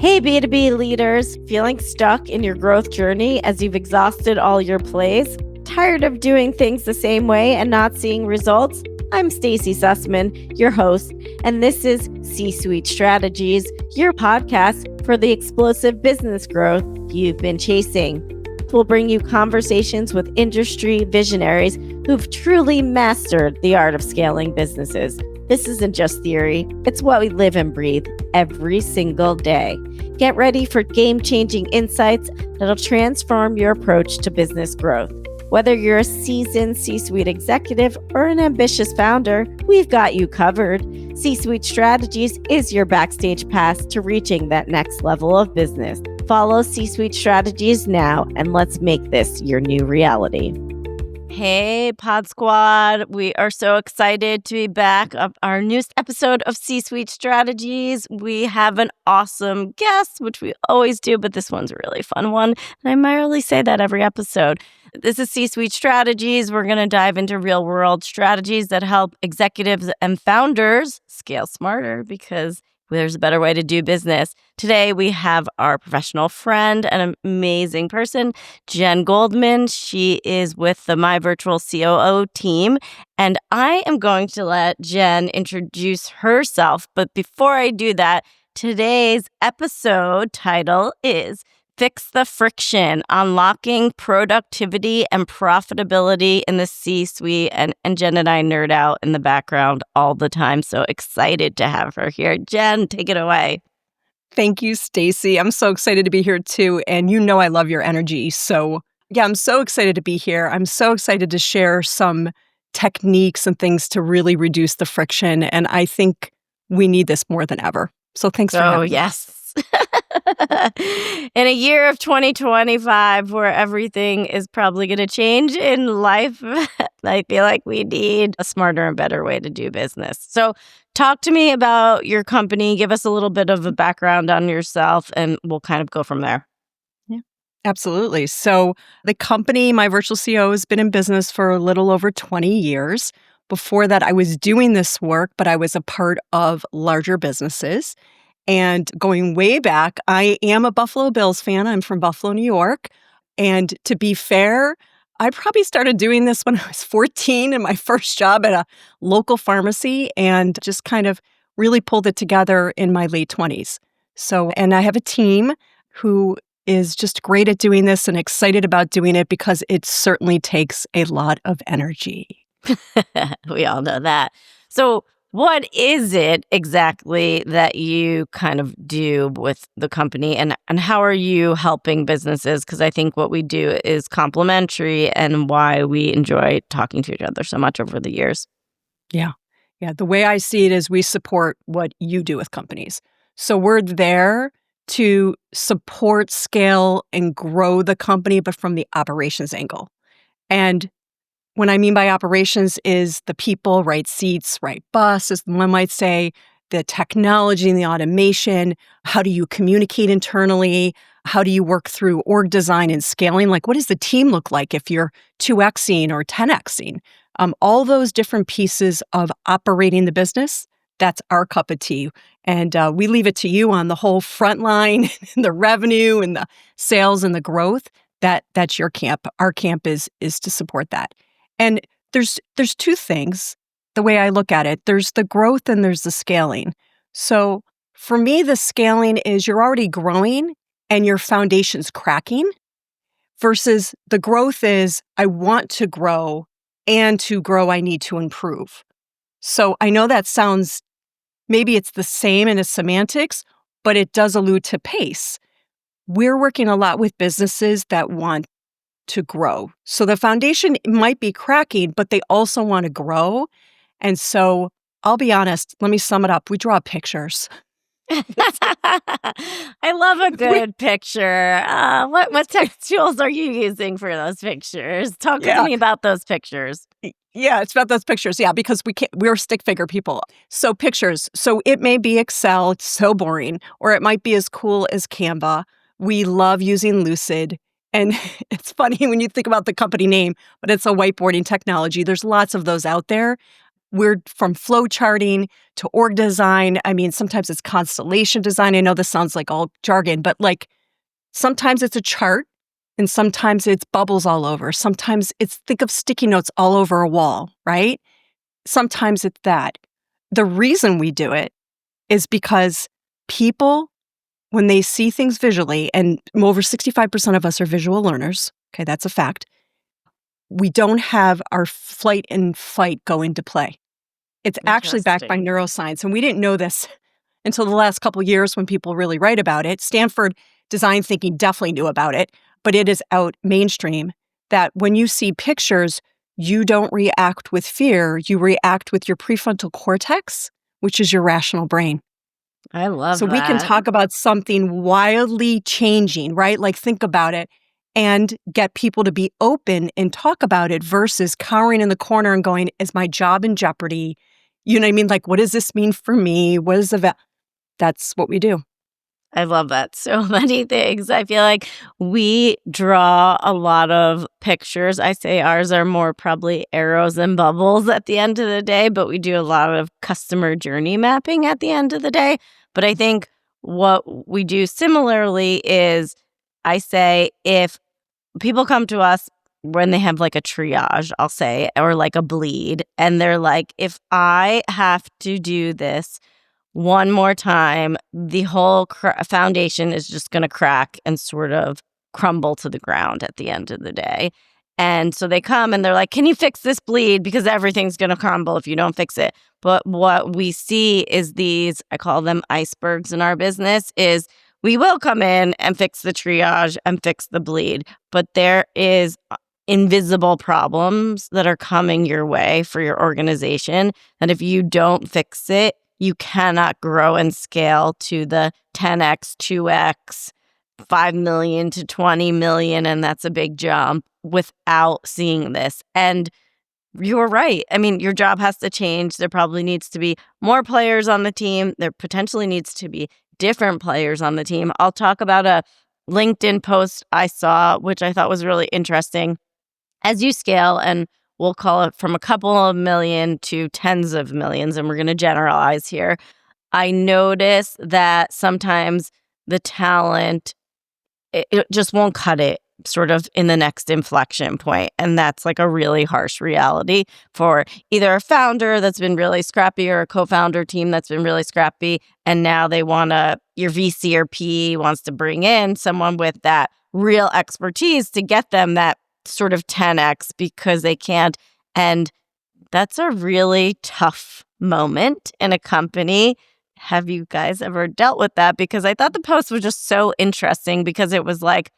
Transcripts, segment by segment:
Hey, B2B leaders, feeling stuck in your growth journey as you've exhausted all your plays? Tired of doing things the same way and not seeing results? I'm Stacie Sussman, your host, and this is C-Suite Strategies, your podcast for the explosive business growth you've been chasing. We'll bring you conversations with industry visionaries who've truly mastered the art of scaling businesses. This isn't just theory, it's what we live and breathe every single day. Get ready for game-changing insights that'll transform your approach to business growth. Whether you're a seasoned C-Suite executive or an ambitious founder, we've got you covered. C-Suite Strategies is your backstage pass to reaching that next level of business. Follow C-Suite Strategies now, and let's make this your new reality. Hey, Pod Squad. We are so excited to be back of our newest episode of C-Suite Strategies. We have an awesome guest, which we always do, but this one's a really fun one. And I merely say that every episode. This is C-Suite Strategies. We're going to dive into real-world strategies that help executives and founders scale smarter because there's a better way to do business. Today, we have our professional friend, an amazing person, Jen Goldman. She is with the My Virtual COO team, and I am going to let Jen introduce herself. But before I do that, today's episode title is Fix the Friction, Unlocking Productivity and Profitability in the C-Suite. And Jen and I nerd out in the background all the time. So excited to have her here. Jen, take it away. Thank you, Stacie. I'm so excited to be here too. And you know I love your energy. So yeah, I'm so excited to be here. I'm so excited to share some techniques and things to really reduce the friction. And I think we need this more than ever. So thanks for having me. Yes. In a year of 2025 where everything is probably going to change in life, I feel like we need a smarter and better way to do business. So talk to me about your company. Give us a little bit of a background on yourself, and we'll kind of go from there. Yeah, absolutely. So the company, My Virtual COO, has been in business for a little over 20 years. Before that, I was doing this work, but I was a part of larger businesses. And going way back, I am a Buffalo Bills fan. I'm from Buffalo, New York. And to be fair, I probably started doing this when I was 14 in my first job at a local pharmacy and just kind of really pulled it together in my late 20s. And I have a team who is just great at doing this and excited about doing it because it certainly takes a lot of energy. We all know that. So what is it exactly that you kind of do with the company, and how are you helping businesses? Because I think what we do is complementary and why we enjoy talking to each other so much over the years. Yeah. The way I see it is we support what you do with companies. So we're there to support, scale, and grow the company, but from the operations angle. And what I mean by operations is the people, right seats, right bus, as one might say, the technology and the automation. How do you communicate internally? How do you work through org design and scaling? Like, what does the team look like if you're 2Xing or 10Xing? All those different pieces of operating the business, that's our cup of tea. And we leave it to you on the whole front line, the revenue and the sales and the growth. That's your camp. Our camp is to support that. And there's two things, the way I look at it. There's the growth and there's the scaling. So for me, the scaling is you're already growing and your foundation's cracking versus the growth is I want to grow, and to grow, I need to improve. So I know that sounds, maybe it's the same in its semantics, but it does allude to pace. We're working a lot with businesses that want to grow. So the foundation might be cracking, but they also want to grow. And so I'll be honest, let me sum it up. We draw pictures. I love a good picture. What tech tools are you using for those pictures? Talk to me about those pictures. Yeah, it's about those pictures. Yeah, because we're stick figure people. So pictures. So it may be Excel, it's so boring, or it might be as cool as Canva. We love using Lucid. And it's funny when you think about the company name, but it's a whiteboarding technology. There's lots of those out there. we're from flow charting to org design. I mean, sometimes it's constellation design. I know this sounds like all jargon, but like sometimes it's a chart and sometimes it's bubbles all over. Sometimes it's, think of sticky notes all over a wall, right? Sometimes it's that. The reason we do it is because people, when they see things visually, and over 65% of us are visual learners, okay, that's a fact, we don't have our flight and fight go into play. It's actually backed by neuroscience, and we didn't know this until the last couple of years when people really write about it. Stanford Design Thinking definitely knew about it, but it is out mainstream that when you see pictures, you don't react with fear, you react with your prefrontal cortex, which is your rational brain. I love so that. we can talk about something wildly changing, right? Like think about it and get people to be open and talk about it versus cowering in the corner and going, is my job in jeopardy? You know what I mean? Like, what does this mean for me? What is that's what we do. I love that. So many things. I feel like we draw a lot of pictures. I say ours are more probably arrows and bubbles at the end of the day, but we do a lot of customer journey mapping at the end of the day. But I think what we do similarly is I say if people come to us when they have like a triage, I'll say, or like a bleed, and they're like, if I have to do this one more time, the whole foundation is just going to crack and sort of crumble to the ground at the end of the day. And so they come and they're like, can you fix this bleed? Because everything's going to crumble if you don't fix it. But what we see is these, I call them icebergs in our business, is we will come in and fix the triage and fix the bleed. But there is invisible problems that are coming your way for your organization. And if you don't fix it, you cannot grow and scale to the 10x, 2x, 5 million to 20 million. And that's a big jump without seeing this. And you're right. I mean, your job has to change. There probably needs to be more players on the team. There potentially needs to be different players on the team. I'll talk about a LinkedIn post I saw, which I thought was really interesting. As you scale, and we'll call it from a couple of million to tens of millions, and we're going to generalize here, I notice that sometimes the talent, it just won't cut it sort of in the next inflection point. And that's like a really harsh reality for either a founder that's been really scrappy or a co-founder team that's been really scrappy. And now they your VC or PE wants to bring in someone with that real expertise to get them that sort of 10x because they can't. And that's a really tough moment in a company. Have you guys ever dealt with that? Because I thought the post was just so interesting because it was like,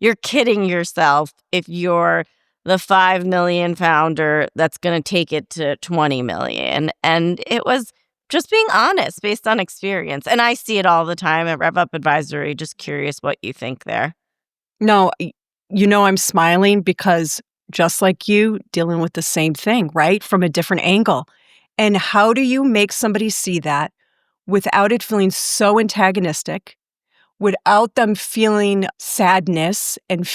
you're kidding yourself if you're the 5 million founder that's going to take it to 20 million. And it was just being honest based on experience. And I see it all the time at Rev Up Advisory. Just curious what you think there. No, I'm smiling because just like you, dealing with the same thing, right? From a different angle. And how do you make somebody see that without it feeling so antagonistic, without them feeling sadness and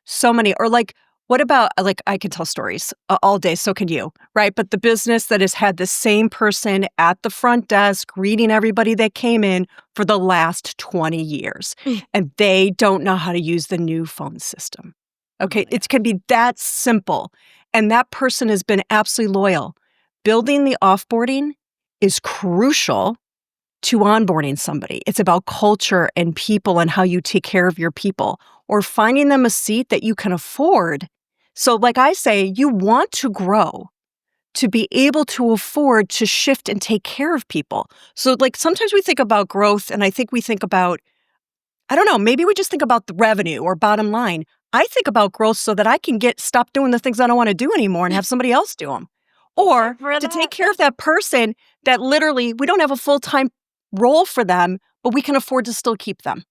so many, or like, what about, like, I could tell stories all day, so can you, right? But the business that has had the same person at the front desk greeting everybody that came in for the last 20 years, and they don't know how to use the new phone system. Okay, it can be that simple. And that person has been absolutely loyal. Building the offboarding is crucial to onboarding somebody. It's about culture and people and how you take care of your people, or finding them a seat that you can afford. So like I say, you want to grow to be able to afford to shift and take care of people. So like sometimes we think about growth and I think we think about, I don't know, maybe we just think about the revenue or bottom line. I think about growth so that I can stop doing the things I don't want to do anymore and have somebody else do them. Or to take care of that person that literally we don't have a full-time role for them, but we can afford to still keep them.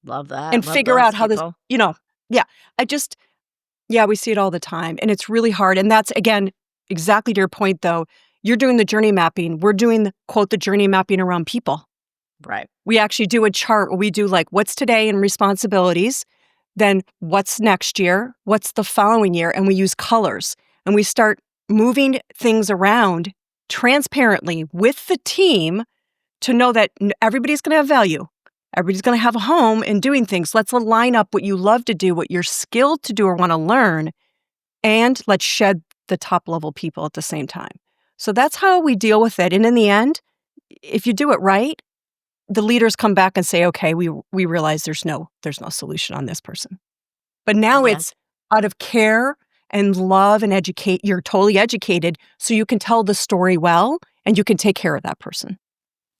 Love that. And figure out how this, we see it all the time. And it's really hard. And that's, again, exactly to your point, though. You're doing the journey mapping. We're doing, quote, the journey mapping around people. Right. We actually do a chart where we do like, what's today and responsibilities, then what's next year, what's the following year, and we use colors. And we start moving things around transparently with the team to know that everybody's going to have value. Everybody's going to have a home and doing things. Let's align up what you love to do, what you're skilled to do or want to learn, and let's shed the top level people at the same time. So that's how we deal with it. And in the end, if you do it right, the leaders come back and say, okay, we realize there's no solution on this person. But now it's out of care and love and educate. You're totally educated, so you can tell the story well and you can take care of that person.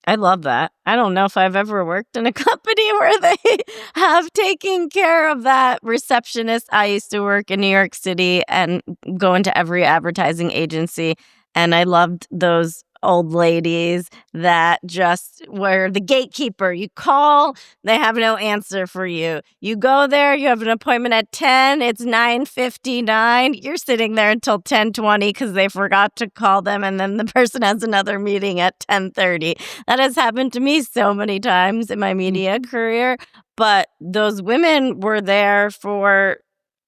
I love that. I don't know if I've ever worked in a company where they have taken care of that receptionist. I used to work in New York City and go into every advertising agency, and I loved those old ladies that just were the gatekeeper. You call, they have no answer for you. You go there, you have an appointment at 10, it's 9:59. You're sitting there until 10:20 because they forgot to call them, and then the person has another meeting at 10:30. That has happened to me so many times in my media career, but those women were there for,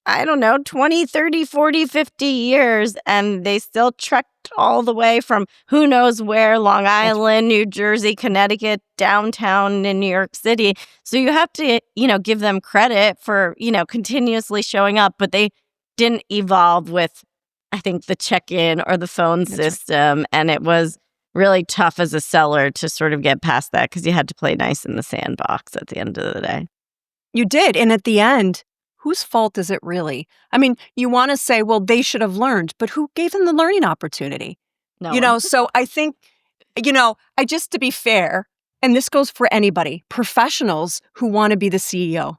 I don't know, 20, 30, 40, 50 years, and they still trekked all the way from who knows where, Long Island, New Jersey, Connecticut, downtown in New York City. So you have to, give them credit for, continuously showing up, but they didn't evolve with, I think, the check-in or the phone system, and it was really tough as a seller to sort of get past that because you had to play nice in the sandbox at the end of the day. You did, and at the end, whose fault is it really? I mean, you want to say, well, they should have learned, but who gave them the learning opportunity? No one. So I think, just to be fair, and this goes for anybody, professionals who want to be the CEO.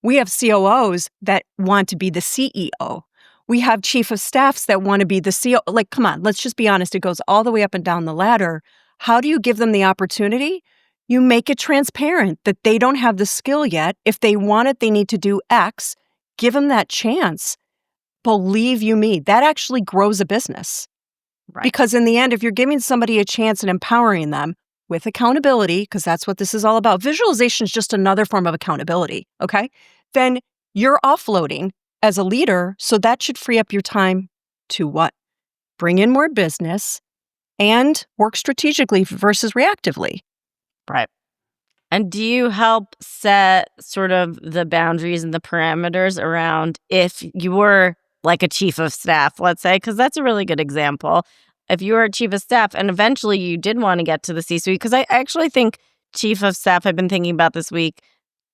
We have COOs that want to be the CEO. We have chief of staffs that want to be the CEO. Like, come on, let's just be honest. It goes all the way up and down the ladder. How do you give them the opportunity? You make it transparent that they don't have the skill yet. If they want it, they need to do X. Give them that chance. Believe you me, that actually grows a business. Right. Because in the end, if you're giving somebody a chance and empowering them with accountability, because that's what this is all about, visualization is just another form of accountability, okay? Then you're offloading as a leader, so that should free up your time to what? Bring in more business and work strategically versus reactively. Right. And do you help set sort of the boundaries and the parameters around if you were like a chief of staff, let's say, because that's a really good example. If you were a chief of staff and eventually you did want to get to the C-suite, because I actually think chief of staff, I've been thinking about this week,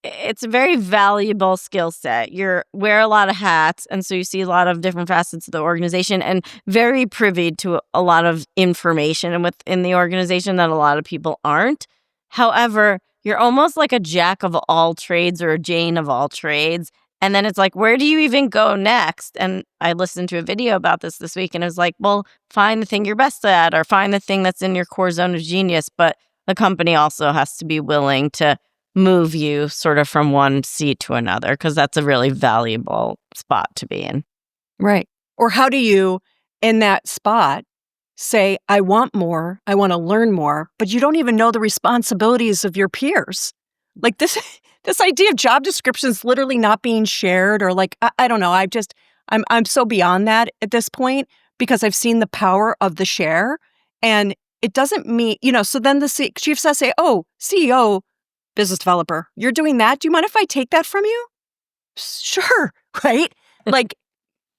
it's a very valuable skill set. You wear a lot of hats, and so you see a lot of different facets of the organization and very privy to a lot of information within the organization that a lot of people aren't. However, you're almost like a jack of all trades or a Jane of all trades. And then it's like, where do you even go next? And I listened to a video about this week, and it was like, well, find the thing you're best at or find the thing that's in your core zone of genius. But the company also has to be willing to move you sort of from one seat to another because that's a really valuable spot to be in. Right. Or how do you, in that spot, say, I want more, I want to learn more, but you don't even know the responsibilities of your peers. Like this idea of job descriptions literally not being shared, or like, I don't know. I'm so beyond that at this point because I've seen the power of the share, and it doesn't mean, so then the chief says, say, oh, CEO, business developer, you're doing that. Do you mind if I take that from you? Sure. Right. Like,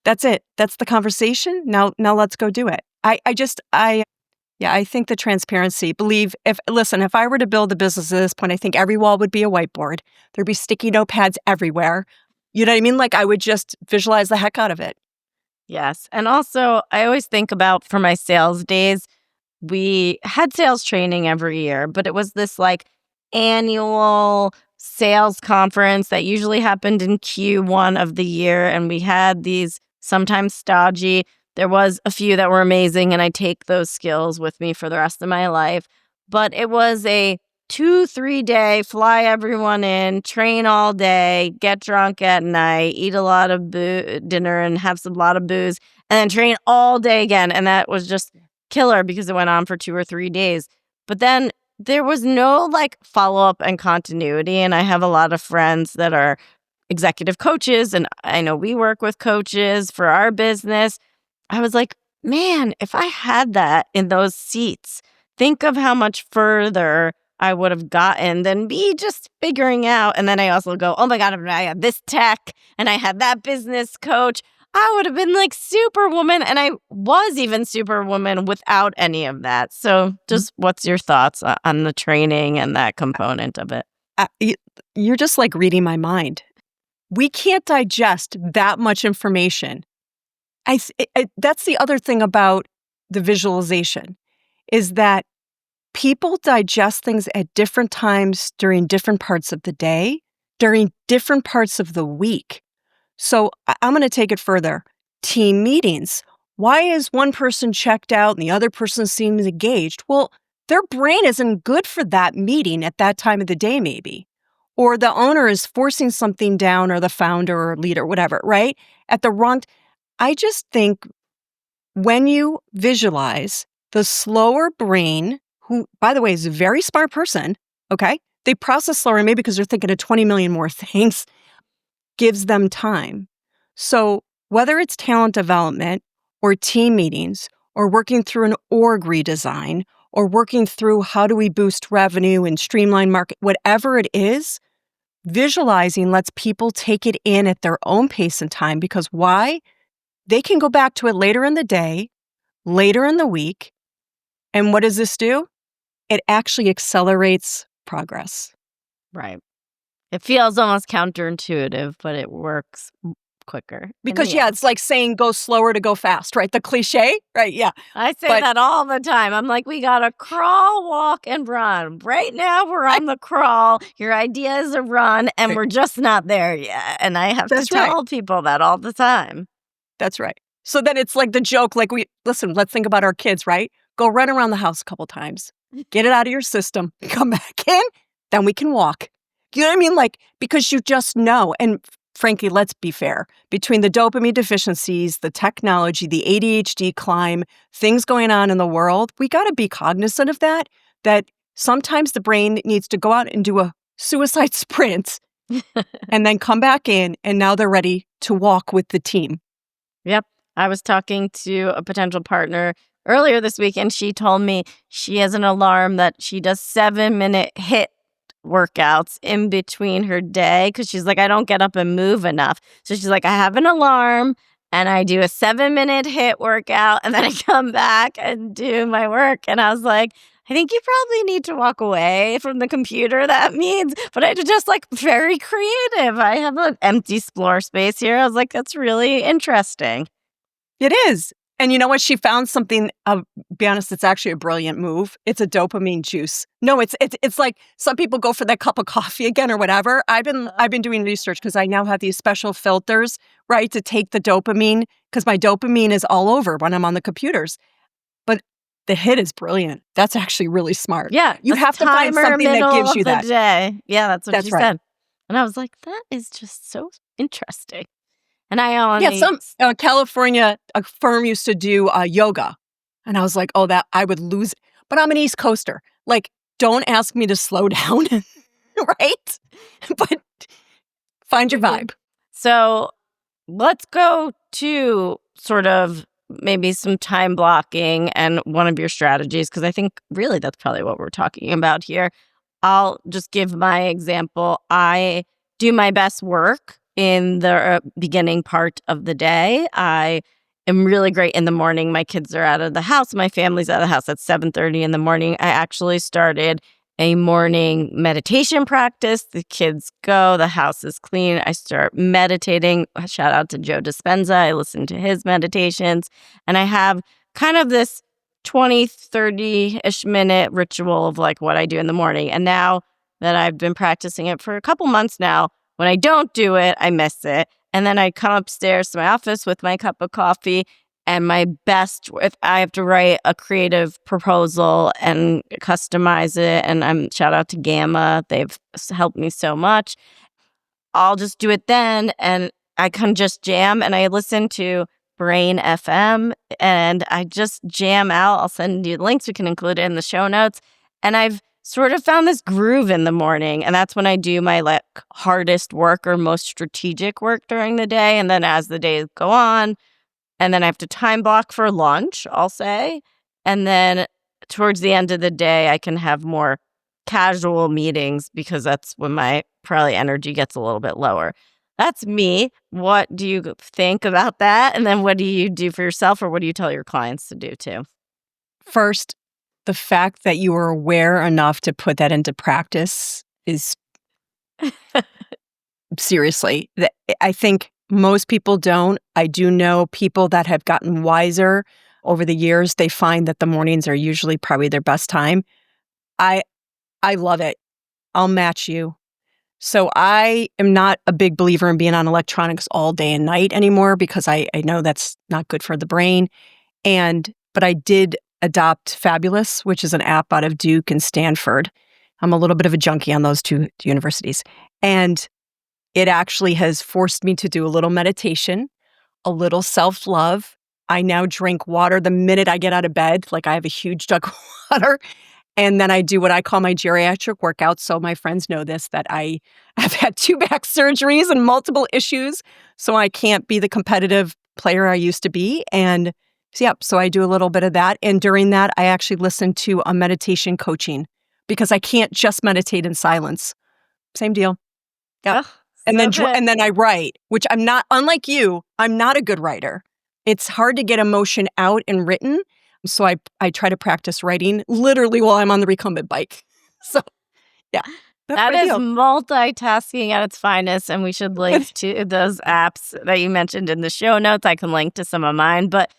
that's it. That's the conversation. Now let's go do it. I think the transparency, if I were to build a business at this point, I think every wall would be a whiteboard. There'd be sticky notepads everywhere. You know what I mean? Like, I would just visualize the heck out of it. Yes. And also, I always think about for my sales days, we had sales training every year, but it was this like annual sales conference that usually happened in Q1 of the year. And we had these sometimes stodgy. There was a few that were amazing, and I take those skills with me for the rest of my life. But it was a 2-3 day, fly everyone in, train all day, get drunk at night, eat a lot of dinner and have a lot of booze, and then train all day again. And that was just killer because it went on for 2 or 3 days. But then there was no like follow-up and continuity. And I have a lot of friends that are executive coaches, and I know we work with coaches for our business. I was like, Man, if I had that in those seats, think of how much further I would have gotten than me just figuring out. And then I also go, oh my God, if I had this tech and I had that business coach, I would have been like Superwoman. And I was even Superwoman without any of that. So just what's your thoughts on the training and that component of it? You're just like reading my mind. We can't digest that much information. That's the other thing about the visualization is that people digest things at different times during different parts of the day, during different parts of the week. So I'm going to take it further. Team meetings. Why is one person checked out and the other person seems engaged? Well, their brain isn't good for that meeting at that time of the day, maybe. Or the owner is forcing something down, or the founder or leader, whatever, right? At the wrong. I just think when you visualize, the slower brain, who, by the way, is a very smart person, okay? They process slower, maybe because they're thinking of 20 million more things, gives them time. So whether it's talent development or team meetings or working through an org redesign or working through how do we boost revenue and streamline market, whatever it is, visualizing lets people take it in at their own pace and time. Because why? They can go back to it later in the day, later in the week. And what does this do? It actually accelerates progress. Right. It feels almost counterintuitive, but it works quicker. Because, it's like saying go slower to go fast, right? The cliche, right? Yeah. I say that all the time. I'm like, we got to crawl, walk, and run. Right now, we're on the crawl. Your idea is a run, and we're just not there yet. And I have to tell people that all the time. That's right. So then it's like the joke, like let's think about our kids, right? Go run around the house a couple times, get it out of your system, come back in, then we can walk. You know what I mean? Like, because you just know. And frankly, let's be fair. Between the dopamine deficiencies, the technology, the ADHD climb, things going on in the world, we got to be cognizant of that sometimes the brain needs to go out and do a suicide sprint and then come back in, and now they're ready to walk with the team. Yep. I was talking to a potential partner earlier this week, and she told me she has an alarm that she does 7-minute HIIT workouts in between her day because she's like, I don't get up and move enough. So she's like, I have an alarm and I do a 7-minute HIIT workout, and then I come back and do my work. And I was like, I think you probably need to walk away from the computer. That means, but I just like very creative. I have an empty floor space here. I was like, that's really interesting. It is. And you know what? She found something, be honest, it's actually a brilliant move. It's a dopamine juice. No, it's like some people go for that cup of coffee again or whatever. I've been doing research because I now have these special filters, right, to take the dopamine, because my dopamine is all over when I'm on the computers. But the HIIT is brilliant. That's actually really smart. Yeah. You have to find something that gives you that. Day. Yeah, that's what she right. said. And I was like, that is just so interesting. And I only... Yeah, some California, a firm used to do yoga. And I was like, oh, that I would lose it. But I'm an East Coaster. Like, don't ask me to slow down, right? But find your vibe. So let's go to sort of maybe some time blocking and one of your strategies, because I think really that's probably what we're talking about here. I'll just give my example. I do my best work in the beginning part of the day. I am really great in the morning. My kids are out of the house. My family's out of the house at 7:30 in the morning. I actually started a morning meditation practice. The kids go, the house is clean. I start meditating. Shout out to Joe Dispenza. I listen to his meditations. And I have kind of this 20, 30-ish minute ritual of like what I do in the morning. And now that I've been practicing it for a couple months now, when I don't do it, I miss it. And then I come upstairs to my office with my cup of coffee and my best, if I have to write a creative proposal and customize it, and I'm shout out to Gamma, they've helped me so much. I'll just do it then, and I can just jam, and I listen to Brain FM, and I just jam out. I'll send you the links. We can include it in the show notes. And I've sort of found this groove in the morning, and that's when I do my like hardest work or most strategic work during the day. And then as the days go on, And then I have to time block for lunch, I'll say. And then towards the end of the day, I can have more casual meetings because that's when my probably energy gets a little bit lower. That's me. What do you think about that? And then what do you do for yourself, or what do you tell your clients to do too? First, the fact that you are aware enough to put that into practice is seriously, I think most people don't. I do know people that have gotten wiser over the years. They find that the mornings are usually probably their best time. I love it. I'll match you. So I am not a big believer in being on electronics all day and night anymore because I know that's not good for the brain. But I did adopt Fabulous, which is an app out of Duke and Stanford. I'm a little bit of a junkie on those two universities. And it actually has forced me to do a little meditation, a little self-love. I now drink water the minute I get out of bed. Like I have a huge jug of water. And then I do what I call my geriatric workouts. So my friends know this, that I have had 2 back surgeries and multiple issues. So I can't be the competitive player I used to be. And so I do a little bit of that. And during that, I actually listen to a meditation coaching because I can't just meditate in silence. Same deal. Yeah. And then I write, which I'm not, unlike you, I'm not a good writer. It's hard to get emotion out and written. So I try to practice writing literally while I'm on the recumbent bike. So yeah. That is multitasking at its finest, and we should link to those apps that you mentioned in the show notes. I can link to some of mine. But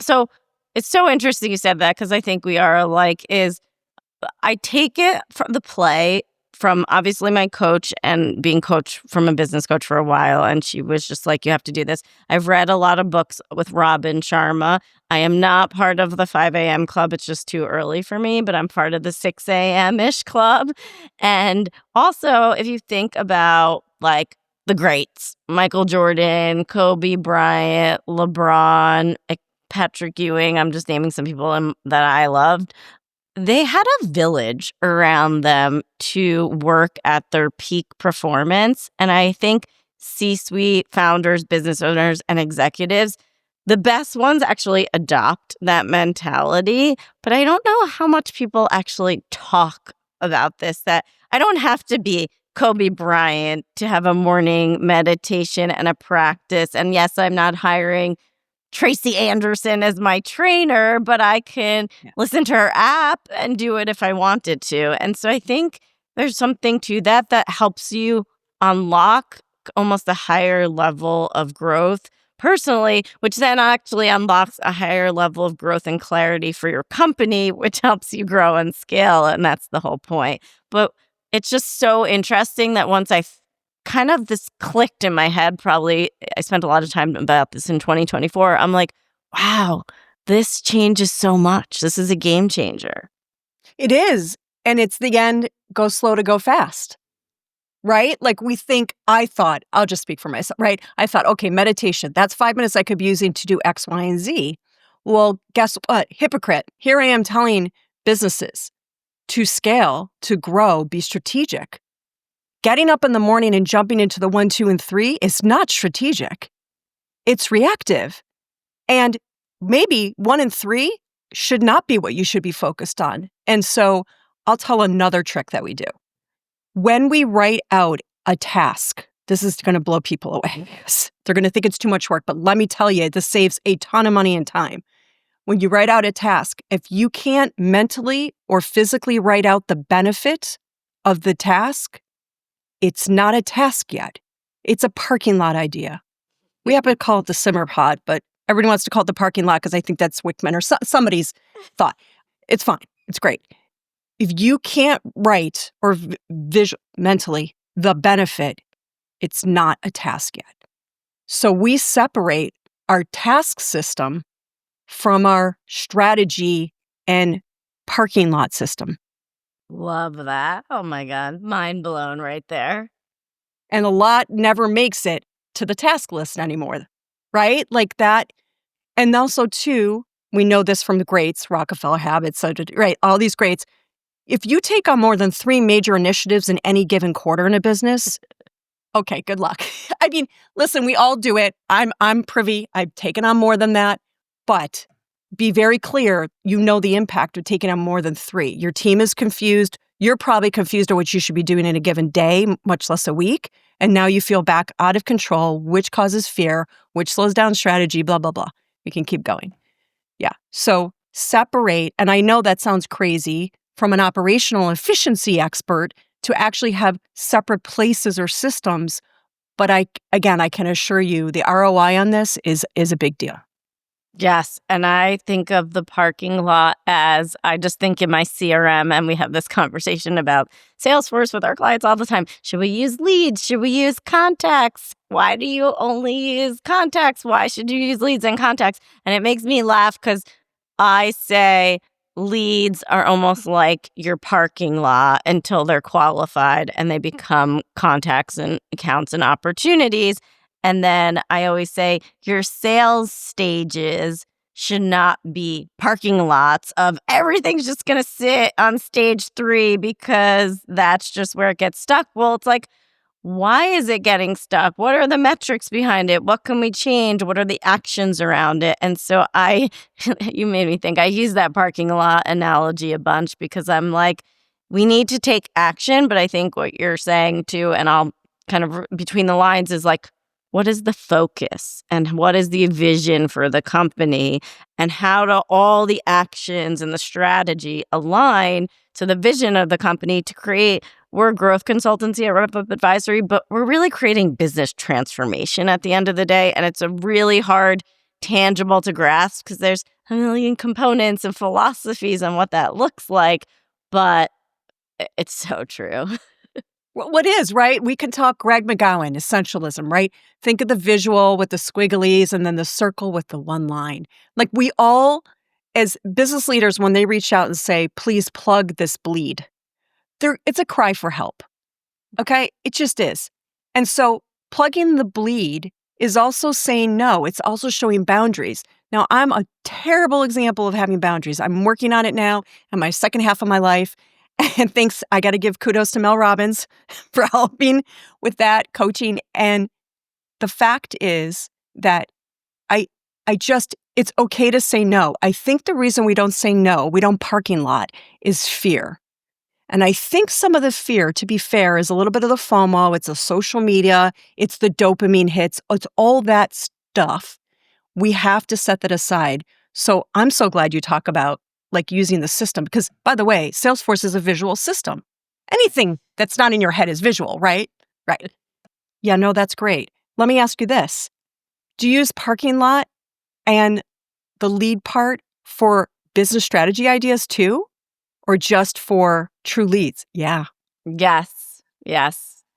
so it's so interesting you said that, because I think we are alike. I take it from the play from obviously my coach and being coached from a business coach for a while. And she was just like, you have to do this. I've read a lot of books with Robin Sharma. I am not part of the 5 a.m. club. It's just too early for me, but I'm part of the 6 a.m.-ish club. And also, if you think about like the greats, Michael Jordan, Kobe Bryant, LeBron, Patrick Ewing, I'm just naming some people that I loved. They had a village around them to work at their peak performance. And I think C-suite founders, business owners, and executives, the best ones actually adopt that mentality. But I don't know how much people actually talk about this, that I don't have to be Kobe Bryant to have a morning meditation and a practice. And yes, I'm not hiring Tracy Anderson as my trainer, but I can listen to her app and do it if I wanted to. And so I think there's something to that helps you unlock almost a higher level of growth personally, which then actually unlocks a higher level of growth and clarity for your company, which helps you grow and scale. And that's the whole point. But it's just so interesting that once kind of this clicked in my head, probably I spent a lot of time about this in 2024. I'm like, wow, this changes so much. This is a game changer. It is. And it's the end, go slow to go fast, right? Like I'll just speak for myself, right? I thought, okay, meditation, that's 5 minutes I could be using to do X, Y, and Z. Well, guess what? Hypocrite. Here I am telling businesses to scale, to grow, be strategic. Getting up in the morning and jumping into the 1, 2, and 3 is not strategic. It's reactive. And maybe 1 and 3 should not be what you should be focused on. And so I'll tell another trick that we do. When we write out a task, this is going to blow people away. They're going to think it's too much work, but let me tell you, this saves a ton of money and time. When you write out a task, if you can't mentally or physically write out the benefit of the task, it's not a task yet. It's a parking lot idea. We happen to call it the simmer pod, but everyone wants to call it the parking lot because I think that's Wickman or somebody's thought. It's fine. It's great. If you can't write or mentally the benefit, it's not a task yet. So we separate our task system from our strategy and parking lot system. Love that. Oh my God. Mind blown right there. And a lot never makes it to the task list anymore, right? Like that. And also, too, we know this from the greats, Rockefeller habits, right? All these greats. If you take on more than 3 major initiatives in any given quarter in a business, Okay, good luck. I mean, listen, we all do it. I'm privy. I've taken on more than that, but be very clear. You know the impact of taking on more than 3. Your team is confused. You're probably confused on what you should be doing in a given day, much less a week. And now you feel back out of control, which causes fear, which slows down strategy, blah, blah, blah. We can keep going. Yeah. So separate. And I know that sounds crazy from an operational efficiency expert to actually have separate places or systems. But I can assure you the ROI on this is a big deal. Yes. And I think of the parking lot as I just think in my CRM, and we have this conversation about Salesforce with our clients all the time. Should we use leads? Should we use contacts? Why do you only use contacts? Why should you use leads and contacts? And it makes me laugh because I say leads are almost like your parking lot until they're qualified and they become contacts and accounts and opportunities. And then I always say your sales stages should not be parking lots of everything's just going to sit on stage 3 because that's just where it gets stuck. Well, it's like, why is it getting stuck? What are the metrics behind it? What can we change? What are the actions around it? And so you made me think, I use that parking lot analogy a bunch because I'm like, we need to take action. But I think what you're saying too, and I'll kind of between the lines is like, what is the focus and what is the vision for the company and how do all the actions and the strategy align to the vision of the company to create. We're a growth consultancy at Wrap-Up Advisory, but we're really creating business transformation at the end of the day. And it's a really hard, tangible to grasp because there's a million components and philosophies on what that looks like. But it's so true. What is, right? We can talk Greg McGowan, essentialism, right? Think of the visual with the squigglies and then the circle with the one line. Like we all, as business leaders, when they reach out and say, please plug this bleed, it's a cry for help. Okay? It just is. And so plugging the bleed is also saying no. It's also showing boundaries. Now, I'm a terrible example of having boundaries. I'm working on it now in my second half of my life. And thanks, I got to give kudos to Mel Robbins for helping with that coaching. And the fact is that it's okay to say no. I think the reason we don't say no, we don't parking lot, is fear. And I think some of the fear, to be fair, is a little bit of the FOMO. It's the social media. It's the dopamine hits. It's all that stuff. We have to set that aside. So I'm so glad you talk about like using the system because, by the way, Salesforce is a visual system. Anything that's not in your head is visual, right? Right. Yeah, no, that's great. Let me ask you this. Do you use parking lot and the lead part for business strategy ideas too? Or just for true leads? Yeah. Yes.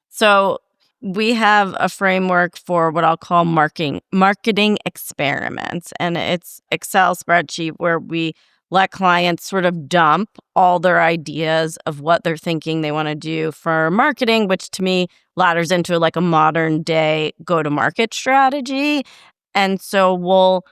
So we have a framework for what I'll call marketing experiments. And it's Excel spreadsheet where we let clients sort of dump all their ideas of what they're thinking they want to do for marketing, which to me ladders into like a modern day go-to-market strategy. And so we'll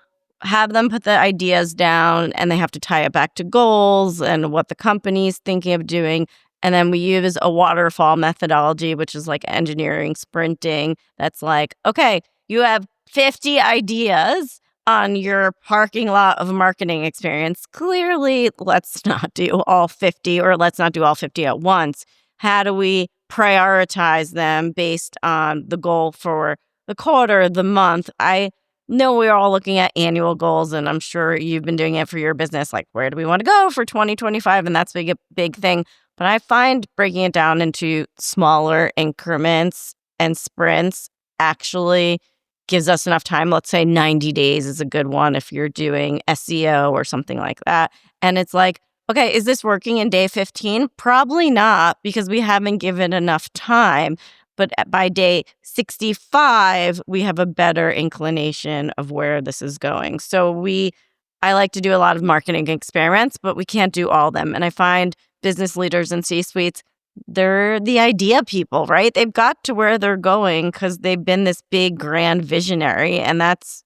have them put the ideas down and they have to tie it back to goals and what the company's thinking of doing. And then we use a waterfall methodology, which is like engineering sprinting. That's like, okay, you have 50 ideas on your parking lot of marketing experience. Clearly, let's not do all 50 or let's not do all 50 at once. How do we prioritize them based on the goal for the quarter, the month? I know we're all looking at annual goals, and I'm sure you've been doing it for your business. Like, where do we want to go for 2025? And that's a big thing. But I find breaking it down into smaller increments and sprints actually gives us enough time. Let's say 90 days is a good one if you're doing SEO or something like that. And it's like, okay, is this working in day 15? Probably not because we haven't given enough time. But by day 65, we have a better inclination of where this is going. So I like to do a lot of marketing experiments, but we can't do all of them. And I find business leaders and C-suites, they're the idea people, right? They've got to where they're going because they've been this big, grand visionary. And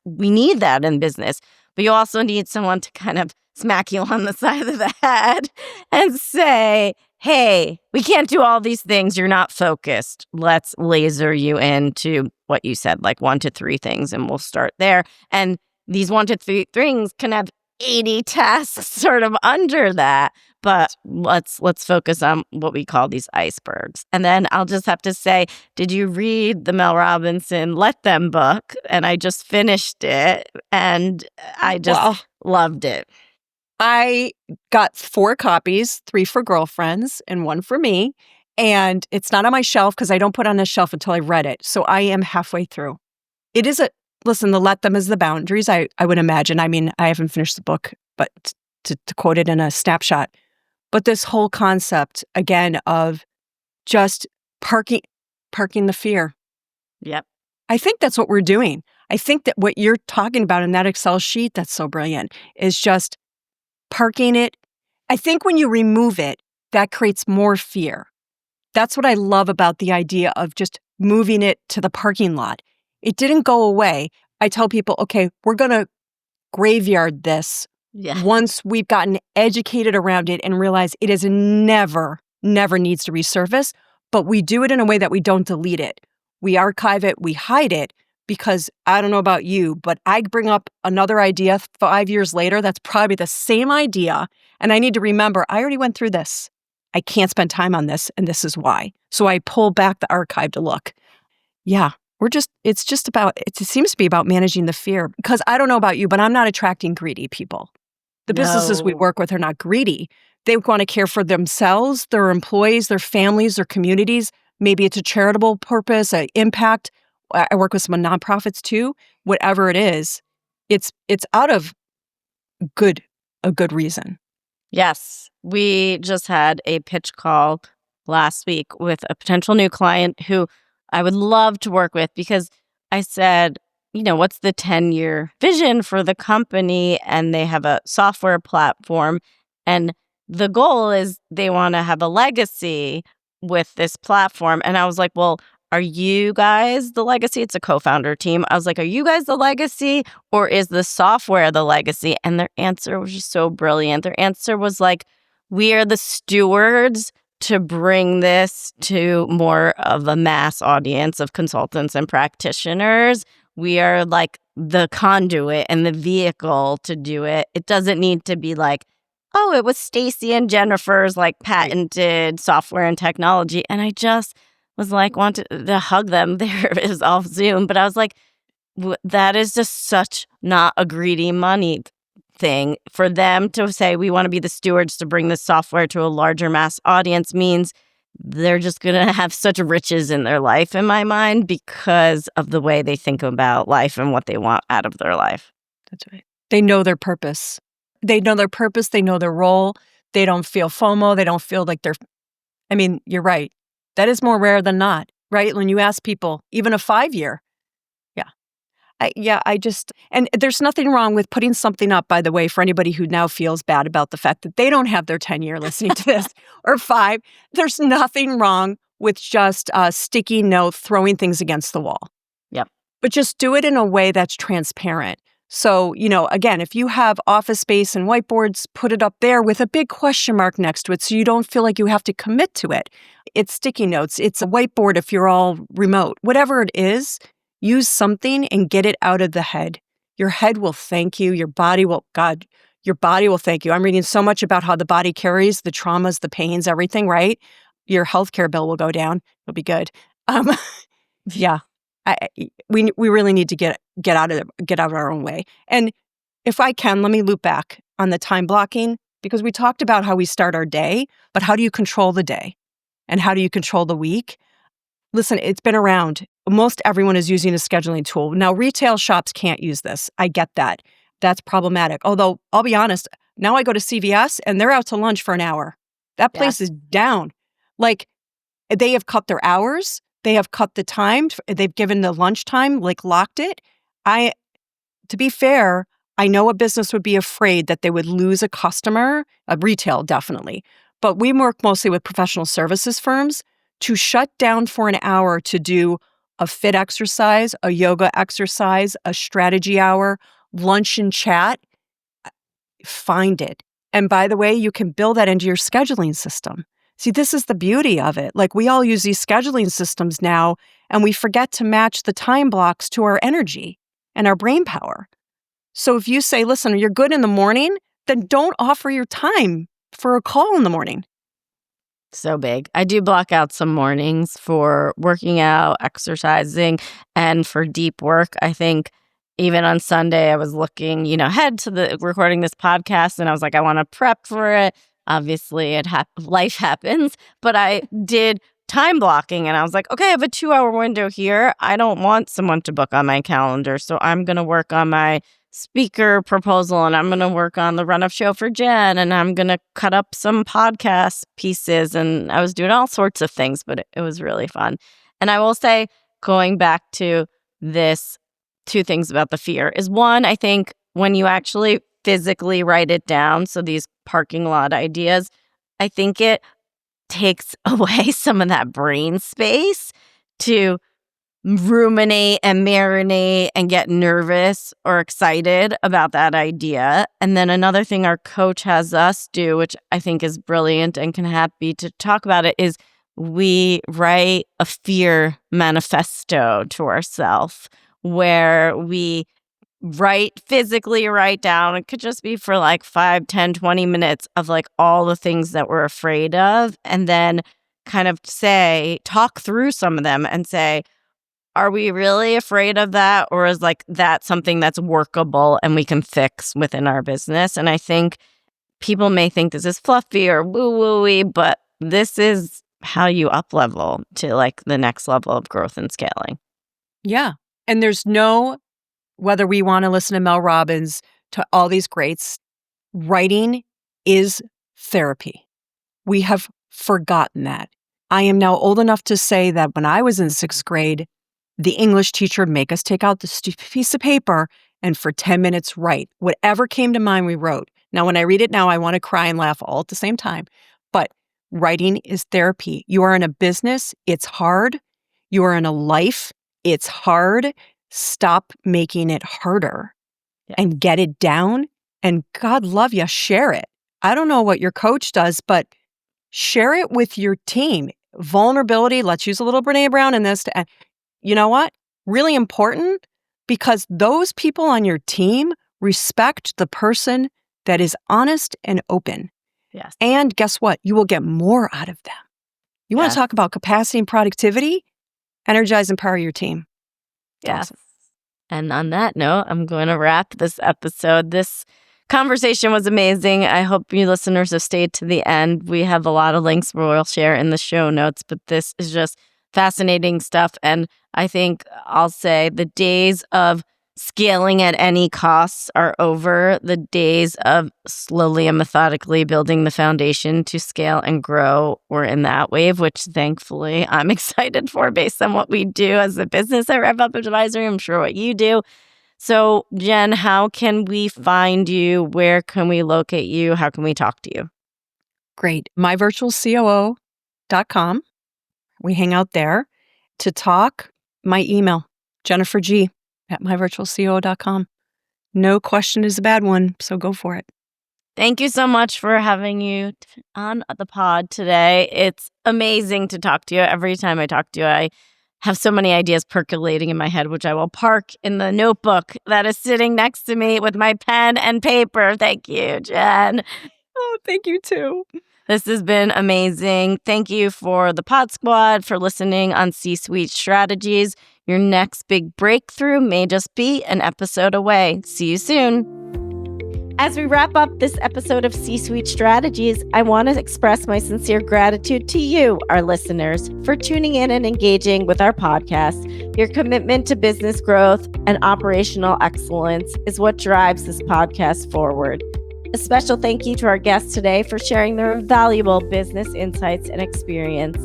we need that in business. but you also need someone to kind of smack you on the side of the head and say, hey, we can't do all these things. You're not focused. Let's laser you into what you said, like 1 to 3 things, and we'll start there. And these 1 to 3 things can have 80 tasks sort of under that. But let's focus on what we call these icebergs. And then I'll just have to say, did you read the Mel Robinson Let Them book? And I just finished it, and I just loved it. I got 4 copies, 3 for girlfriends and 1 for me. And it's not on my shelf because I don't put it on a shelf until I read it. So I am halfway through. It is listen, the let them is the boundaries, I would imagine. I mean, I haven't finished the book, but to quote it in a snapshot. But this whole concept, again, of just parking the fear. Yep. I think that's what we're doing. I think that what you're talking about in that Excel sheet, that's so brilliant, is just parking it. I think when you remove it, that creates more fear. That's what I love about the idea of just moving it to the parking lot. It didn't go away. I tell people, okay, we're going to graveyard this once we've gotten educated around it and realize it is never needs to resurface, but we do it in a way that we don't delete it. We archive it, we hide it, because I don't know about you, but I bring up another idea 5 years later that's probably the same idea, and I need to remember, I already went through this. I can't spend time on this, and this is why. So I pull back the archive to look. Yeah, it seems to be about managing the fear, because I don't know about you, but I'm not attracting greedy people. The businesses we work with are not greedy. They want to care for themselves, their employees, their families, their communities. Maybe it's a charitable purpose, an impact. I work with some nonprofits too. Whatever it is, it's out of a good reason. Yes. We just had a pitch call last week with a potential new client who I would love to work with, because I said, what's the 10-year vision for the company? And they have a software platform. And the goal is they want to have a legacy with this platform. And I was like, well, are you guys the legacy? It's a co-founder team. I was like, are you guys the legacy, or is the software the legacy? And their answer was just so brilliant. Their answer was like, we are the stewards to bring this to more of a mass audience of consultants and practitioners. We are like the conduit and the vehicle to do it. It doesn't need to be like, oh, it was Stacie and Jennifer's like patented software and technology. And I just was like, wanted to hug them. There it is off Zoom. But I was like, that is just such not a greedy money thing. For them to say, we want to be the stewards to bring this software to a larger mass audience, means they're just going to have such riches in their life, in my mind, because of the way they think about life and what they want out of their life. That's right. They know their purpose. They know their purpose. They know their role. They don't feel FOMO. They don't feel like you're right. That is more rare than not, right? When you ask people, even a 5-year. And there's nothing wrong with putting something up, by the way, for anybody who now feels bad about the fact that they don't have their 10-year listening to this, or 5. There's nothing wrong with just a sticky note, throwing things against the wall. Yep. But just do it in a way that's transparent. So, again, if you have office space and whiteboards, put it up there with a big question mark next to it so you don't feel like you have to commit to it. It's sticky notes. It's a whiteboard if you're all remote. Whatever it is, use something and get it out of the head. Your head will thank you. Your body will thank you. I'm reading so much about how the body carries the traumas, the pains, everything, right? Your healthcare bill will go down. It'll be good. Yeah. We really need to get out of our own way. And if I can, let me loop back on the time blocking, because we talked about how we start our day, but how do you control the day? And how do you control the week? Listen, it's been around. Most everyone is using a scheduling tool. Now, retail shops can't use this. I get that. That's problematic. Although, I'll be honest, now I go to CVS and they're out to lunch for an hour. That place is down. Like, they have cut their hours. They have cut the time. They've given the lunchtime, like locked it. To be fair, I know a business would be afraid that they would lose a customer, a retail definitely. But we work mostly with professional services firms. To shut down for an hour to do a fit exercise, a yoga exercise, a strategy hour, lunch and chat, find it. And by the way, you can build that into your scheduling system. See, this is the beauty of it. Like, we all use these scheduling systems now, and we forget to match the time blocks to our energy and our brain power. So if you say, listen, you're good in the morning, then don't offer your time for a call in the morning. So big. I do block out some mornings for working out, exercising, and for deep work. I think even on Sunday, I was looking, ahead to the recording this podcast, and I was like, I want to prep for it. Obviously, life happens, but I did time blocking, and I was like, okay, I have a 2-hour window here. I don't want someone to book on my calendar, so I'm going to work on my speaker proposal, and I'm going to work on the run-up show for Jen, and I'm going to cut up some podcast pieces. And I was doing all sorts of things, but it was really fun. And I will say, going back to this, 2 things about the fear is, one, I think when you actually physically write it down, so these parking lot ideas, I think it takes away some of that brain space to ruminate and marinate and get nervous or excited about that idea. And then another thing our coach has us do, which I think is brilliant and can happy to talk about it, is we write a fear manifesto to ourselves where we physically write down. It could just be for like 5, 10, 20 minutes of like all the things that we're afraid of, and then kind of talk through some of them and say, are we really afraid of that? Or is like that something that's workable and we can fix within our business? And I think people may think this is fluffy or woo-woo-y, but this is how you up-level to like the next level of growth and scaling. Yeah. And there's whether we want to listen to Mel Robbins, to all these greats, writing is therapy. We have forgotten that. I am now old enough to say that when I was in 6th grade, the English teacher would make us take out the stupid piece of paper and for 10 minutes write. Whatever came to mind, we wrote. Now, when I read it now, I want to cry and laugh all at the same time. But writing is therapy. You are in a business, it's hard. You are in a life, it's hard. Stop making it harder and get it down. And God love you, share it. I don't know what your coach does, but share it with your team. Vulnerability, let's use a little Brene Brown in this. You know what? Really important, because those people on your team respect the person that is honest and open. Yes. And guess what? You will get more out of them. You want to talk about capacity and productivity? Energize and empower your team. Yes. Awesome. And on that note, I'm going to wrap this episode. This conversation was amazing. I hope you listeners have stayed to the end. We have a lot of links we'll share in the show notes, but this is just fascinating stuff. And I think I'll say the days of scaling at any costs are over. The days of slowly and methodically building the foundation to scale and grow, we're in that wave, which thankfully I'm excited for based on what we do as a business at Rev Up Advisory. I'm sure what you do. So Jen, how can we find you? Where can we locate you? How can we talk to you? Great. myvirtualcoo.com. We hang out there. To talk, my email, jenniferg@myvirtualcoo.com. No question is a bad one, so go for it. Thank you so much for having you on the pod today. It's amazing to talk to you. Every time I talk to you, I have so many ideas percolating in my head, which I will park in the notebook that is sitting next to me with my pen and paper. Thank you, Jen. Oh, thank you too. This has been amazing. Thank you for the Pod Squad, for listening on C-Suite Strategies. Your next big breakthrough may just be an episode away. See you soon. As we wrap up this episode of C-Suite Strategies, I want to express my sincere gratitude to you, our listeners, for tuning in and engaging with our podcast. Your commitment to business growth and operational excellence is what drives this podcast forward. A special thank you to our guests today for sharing their valuable business insights and experience.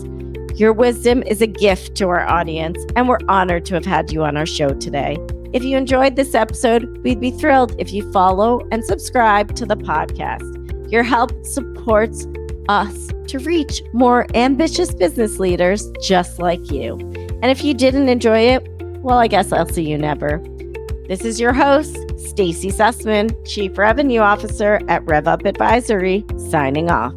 Your wisdom is a gift to our audience, and we're honored to have had you on our show today. If you enjoyed this episode, we'd be thrilled if you follow and subscribe to the podcast. Your help supports us to reach more ambitious business leaders just like you. And if you didn't enjoy it, well, I guess I'll see you never. This is your host, Stacie Sussman, Chief Revenue Officer at RevUp Advisory, signing off.